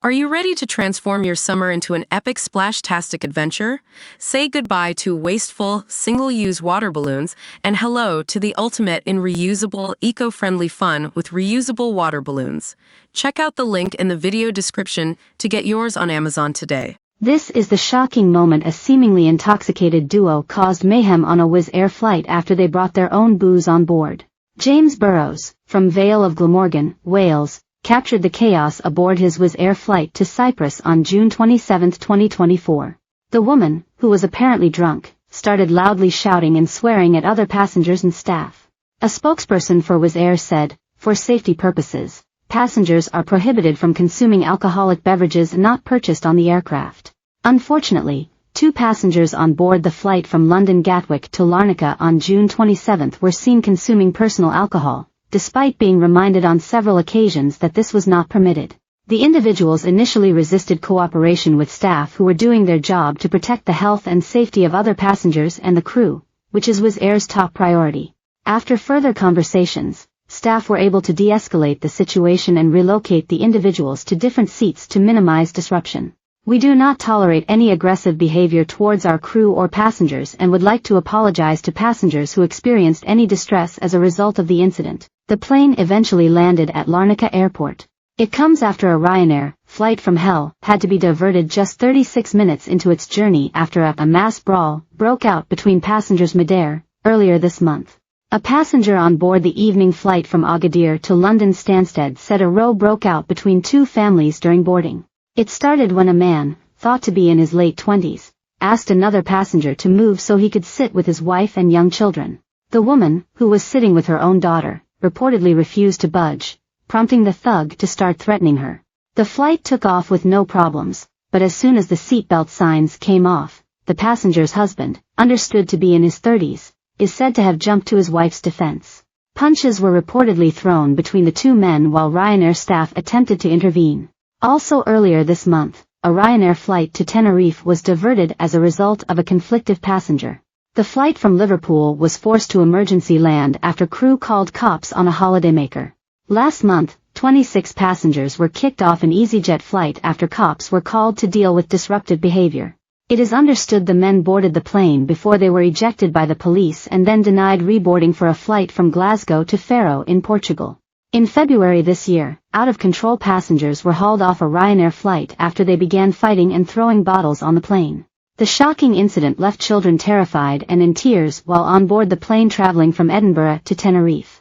Are you ready to transform your summer into an epic splash-tastic adventure? Say goodbye to wasteful, single-use water balloons and hello to the ultimate in reusable, eco-friendly fun with reusable water balloons. Check out the link in the video description to get yours on Amazon today. This is the shocking moment a seemingly intoxicated duo caused mayhem on a Wizz Air flight after they brought their own booze on board. James Burrows, from Vale of Glamorgan, Wales, captured the chaos aboard his Wizz Air flight to Cyprus on June 27, 2024. The woman, who was apparently drunk, started loudly shouting and swearing at other passengers and staff. A spokesperson for Wizz Air said, "For safety purposes, passengers are prohibited from consuming alcoholic beverages not purchased on the aircraft." Unfortunately, 2 passengers on board the flight from London Gatwick to Larnaca on June 27 were seen consuming personal alcohol, despite being reminded on several occasions that this was not permitted. The individuals initially resisted cooperation with staff who were doing their job to protect the health and safety of other passengers and the crew, which is Wizz Air's top priority. After further conversations, staff were able to de-escalate the situation and relocate the individuals to different seats to minimize disruption. "We do not tolerate any aggressive behavior towards our crew or passengers and would like to apologize to passengers who experienced any distress as a result of the incident." The plane eventually landed at Larnaca Airport. It comes after a Ryanair flight from hell had to be diverted just 36 minutes into its journey after a mass brawl broke out between passengers mid-air earlier this month. A passenger on board the evening flight from Agadir to London Stansted said a row broke out between 2 families during boarding. It started when a man, thought to be in his late 20s, asked another passenger to move so he could sit with his wife and young children. The woman, who was sitting with her own daughter, reportedly refused to budge, prompting the thug to start threatening her. The flight took off with no problems, but as soon as the seatbelt signs came off, the passenger's husband, understood to be in his 30s, is said to have jumped to his wife's defense. Punches were reportedly thrown between the 2 men while Ryanair staff attempted to intervene. Also earlier this month, a Ryanair flight to Tenerife was diverted as a result of a conflictive passenger. The flight from Liverpool was forced to emergency land after crew called cops on a holidaymaker. Last month, 26 passengers were kicked off an EasyJet flight after cops were called to deal with disruptive behavior. It is understood the men boarded the plane before they were ejected by the police and then denied reboarding for a flight from Glasgow to Faro in Portugal. In February this year, out-of-control passengers were hauled off a Ryanair flight after they began fighting and throwing bottles on the plane. The shocking incident left children terrified and in tears while on board the plane traveling from Edinburgh to Tenerife.